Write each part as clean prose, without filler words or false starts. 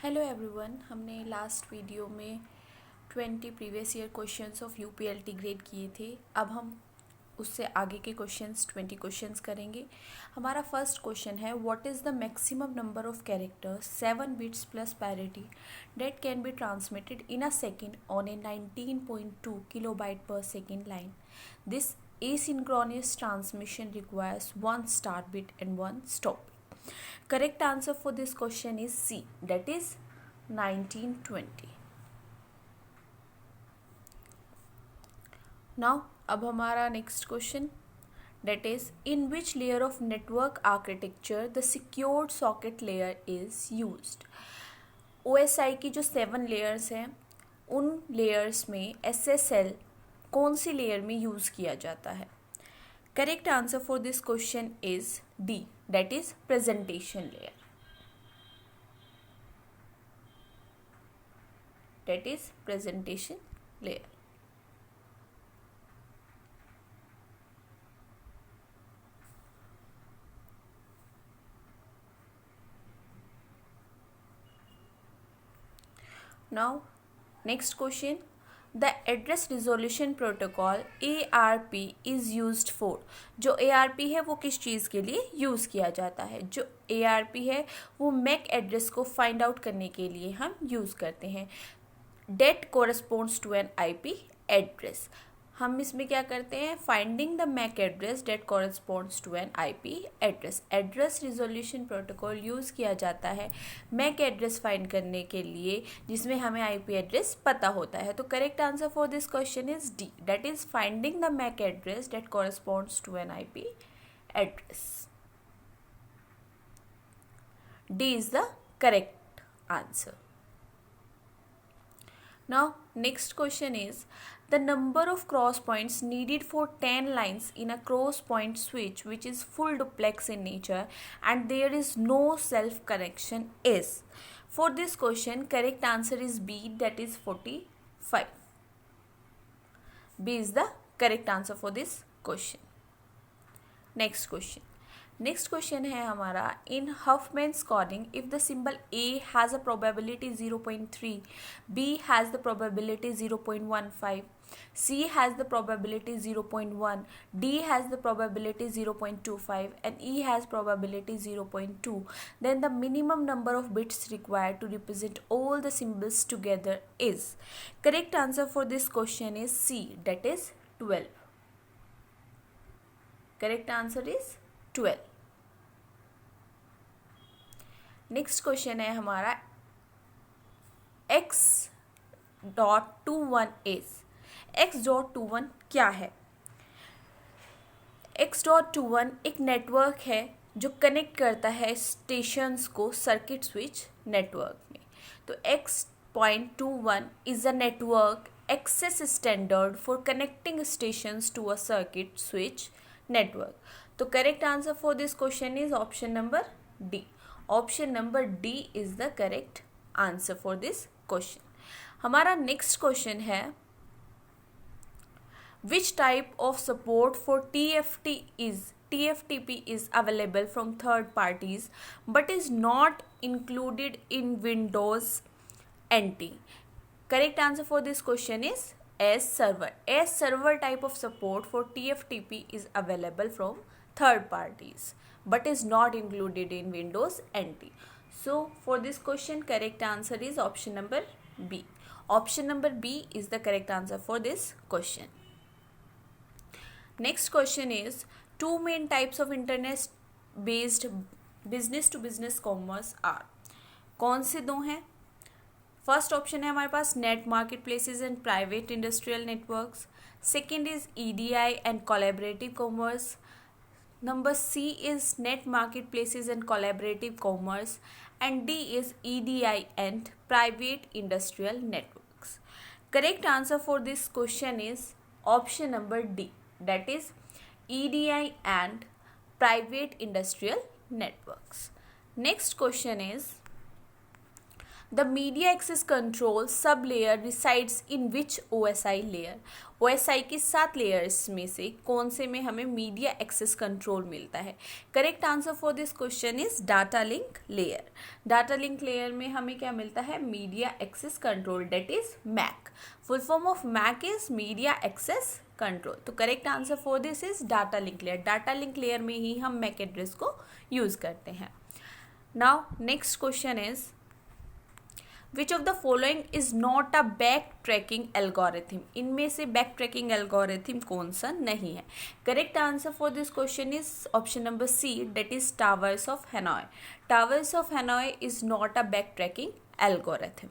Hello everyone, हमने last video में 20 previous year questions of यूपीएलटी ग्रेड किए थे। अब हम उससे आगे के क्वेश्चंस 20 क्वेश्चंस करेंगे। हमारा फर्स्ट क्वेश्चन है, what is the maximum number of characters 7 bits plus parity that can be transmitted in a second on a 19.2 kilobyte per second line. This asynchronous transmission requires one start bit and one stop bit. Correct answer for this question is C, that is 1920. Now अब हमारा next question, that is in which layer of network architecture the secured socket layer is used. OSI की जो 7 layers हैं उन layers में SSL कौन सी layer में use किया जाता है? Correct answer for this question is D, that is presentation layer. That is presentation layer. Now next question, the address resolution protocol ARP is used for. जो ARP है वो किस चीज़ के लिए यूज़ किया जाता है? जो ARP है वो मैक एड्रेस को फाइंड आउट करने के लिए हम यूज़ करते हैं. That corresponds to an IP address. हम इसमें क्या करते हैं? Finding the MAC address that corresponds to an IP address. Address resolution protocol use किया जाता है मैक एड्रेस फाइंड करने के लिए जिसमें हमें IP एड्रेस पता होता है. तो correct answer for this question is D, that is finding the MAC address that corresponds to an IP address. D is the correct answer. Now next question is, the number of cross points needed for 10 lines in a cross point switch which is full duplex in nature and there is no self connection is. For this question correct answer is B, that is 45. B is the correct answer for this question. Next question. Next question है हमारा, in Huffman scoring if the symbol A has a probability 0.3, B has the probability 0.15, C has the probability 0.1, D has the probability 0.25 and E has probability 0.2, then the minimum number of bits required to represent all the symbols together is. Correct answer for this question is C, that is 12. Correct answer is 12. Next question है हमारा, X.21 is. X.21 क्या है? X.21 एक network है जो connect करता है stations को सर्किट स्विच नेटवर्क में. तो X.21 is a network access standard for connecting stations to a circuit switch network. तो correct answer for this question is option number D. Option number D is the correct answer for this question. हमारा next question है, which type of support for TFTP is available from third parties but is not included in Windows NT. Correct answer for this question is S server. S server type of support for TFTP is available from third parties but is not included in Windows NT. So for this question correct answer is option number B. Option number B is the correct answer for this question. Next question is, two main types of internet based business to business commerce are. कौन से दो हैं? First option है हमारे पास net marketplaces and private industrial networks. Second is EDI and collaborative commerce. Number C is net marketplaces and collaborative commerce and D is EDI and private industrial networks. Correct answer for this question is option number D, that is EDI and private industrial networks. Next question is, The media access control sub-layer resides in which OSI layer? OSI की 7 layers में से कौन से में हमें media access control मिलता है? Correct answer for this question is data link layer. Data link layer में हमें क्या मिलता है? Media access control, that is MAC. Full form of MAC is media access control. तो correct answer for this is data link layer. Data link layer में ही हम MAC address को use करते हैं. Now next question is, Which of the following is not a backtracking algorithm? इनमें से backtracking algorithm कौन सा नहीं है? Correct answer for this question is option number C, that is Towers of Hanoi. Towers of Hanoi is not a backtracking algorithm.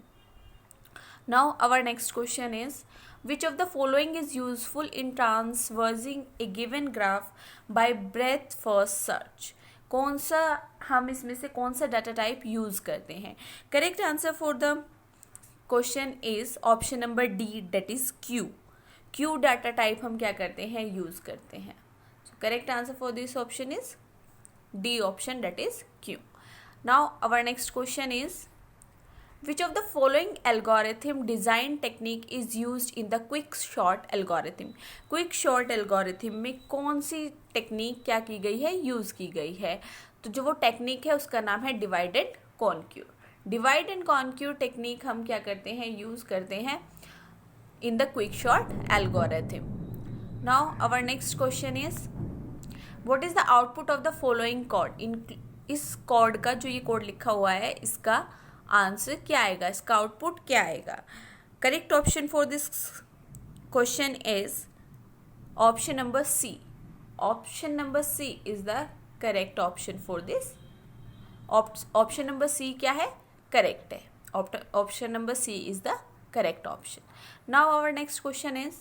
Now our next question is, which of the following is useful in traversing a given graph by breadth first search? कौन सा हम इसमें से कौन सा data type use करते हैं? Correct answer for the question is option number D, that is queue. Queue data type हम क्या करते हैं? यूज़ करते हैं. Correct answer for this option is D option, that is queue. Now our next question is, Which of the following algorithm design technique is used in the quick sort algorithm? Quick sort algorithm में कौन सी technique क्या की गई है? Use की गई है. तो जो वो टेक्निक है उसका नाम है divide and conquer. Divide and conquer technique हम क्या करते हैं? यूज़ करते हैं in the quick sort algorithm. Now our next question is, what is the output of the following code? इस कोड का जो ये कोड लिखा हुआ है इसका आंसर क्या आएगा? इसका आउटपुट क्या आएगा? Correct option for this question is option number C. Option number C is the correct option for this. Option number C क्या है? करेक्ट है. Option number C is the correct option. Now our next question is,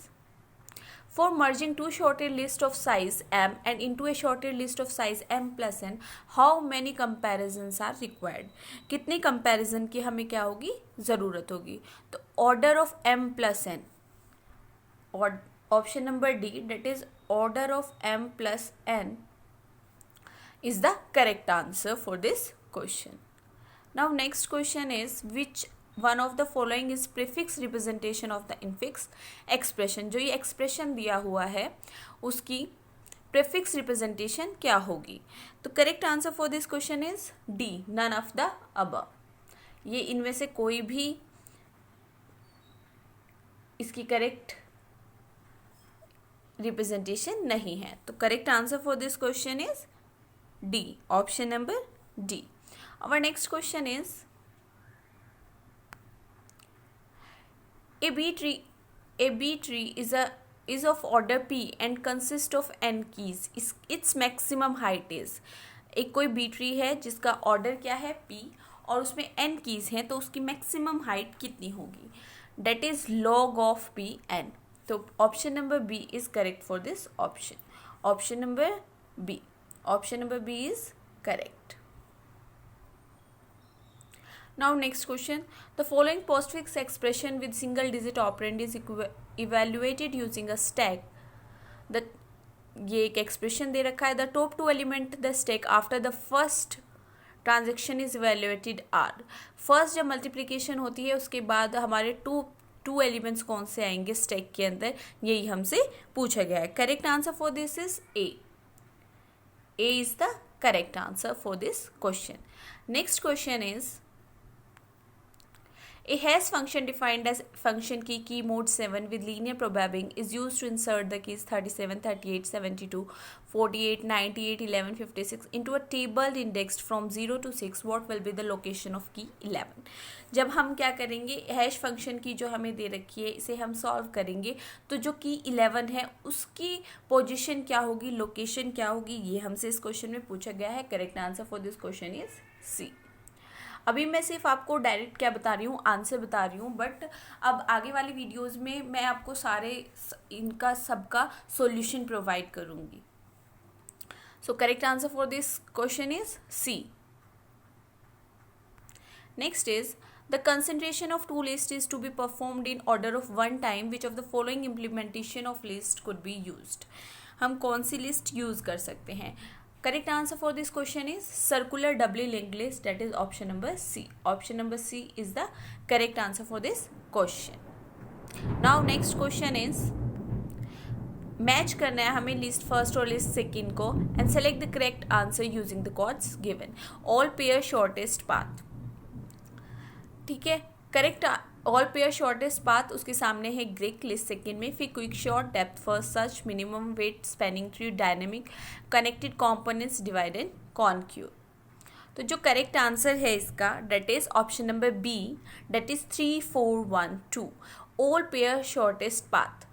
for merging two shorted list of size m and into a shorted list of size m plus n, how many comparisons are required? कितनी comparison की हमें क्या होगी? ज़रूरत होगी. तो order of m plus n, option number D, that is order of m plus n is the correct answer for this question. Now next question is, which one of the following is prefix representation of the infix expression? जो ये expression दिया हुआ है उसकी prefix representation क्या होगी? तो correct answer for this question is D, none of the above. ये इनमें से कोई भी इसकी करेक्ट रिप्रेजेंटेशन नहीं है. तो correct answer for this question is D, option number D. Our next question is, A B tree is of order P and consists of n keys. Its maximum height is. एक कोई B tree है जिसका order क्या है? P, और उसमें n keys हैं, तो उसकी maximum height कितनी होगी? That is log of P n. तो option number B is correct for this option. Option number B. Option number B is correct. Now next question, the following postfix expression with single digit operand is evaluated using a stack. ये एक expression दे रखा है, the top two element the stack after the first transaction is evaluated are. First जब multiplication होती है उसके बाद हमारे two elements कौन से आएंगे stack के अंदर, यही हमसे पूछा गया है. Correct answer for this is A. A is the correct answer for this question. Next question is, a hash function defined as function key mode 7 with linear probabbing is used to insert the keys 37, 38, 72, 48, 98, 11, 56 into a table indexed from 0 to 6. What will be the location of key 11? जब हम क्या करेंगे, hash function की जो हमें दे रखी है इसे हम सॉल्व करेंगे, तो जो की 11 है उसकी पोजीशन क्या होगी, लोकेशन क्या होगी, ये हमसे इस क्वेश्चन में पूछा गया है. Correct answer for this question is C. अभी मैं सिर्फ आपको डायरेक्ट क्या बता रही हूँ, आंसर बता रही हूँ, बट अब आगे वाली वीडियोस में मैं आपको सारे इनका सबका सॉल्यूशन प्रोवाइड करूँगी. So correct answer for this question is C. Next is, the concentration of two list is to be performed in order of one time. Which of the following implementation of list could be used? हम कौन सी list use कर सकते हैं? Correct answer for this question is circular doubly linked list, that is option number C. Option number C is the correct answer for this question. Now next question is, match करना है हमें list first और list second को and select the correct answer using the codes given. All pair shortest path. ठीक है, correct all pair shortest path उसके सामने है ग्रिक लिस्ट सेकेंड में, फिर quick sort, depth first search, minimum weight, spanning tree, dynamic, connected components, divide and conquer. तो जो करेक्ट आंसर है इसका that is option number B, that is 3 4 1 2. All pair shortest path.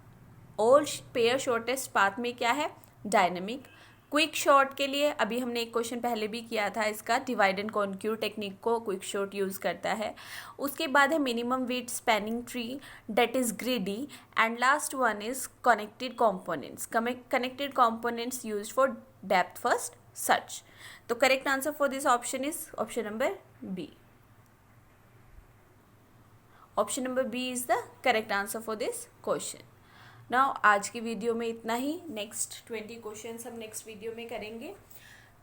All pair shortest path में क्या है? Dynamic. Quick short के लिए अभी हमने एक क्वेश्चन पहले भी किया था इसका, डिवाइड एंड कॉन्क्यू टेक्निक को क्विक शॉर्ट यूज़ करता है. उसके बाद है minimum weight, spanning tree, that is greedy, and last one is connected components. Connected components use for depth first search. तो correct answer for this option is option number B. Option number B is the correct answer for this question. Now आज की video में इतना ही. Next 20 questions हम next video में करेंगे,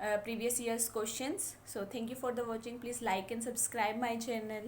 previous years questions. So thank you for the watching. Please like and subscribe my channel.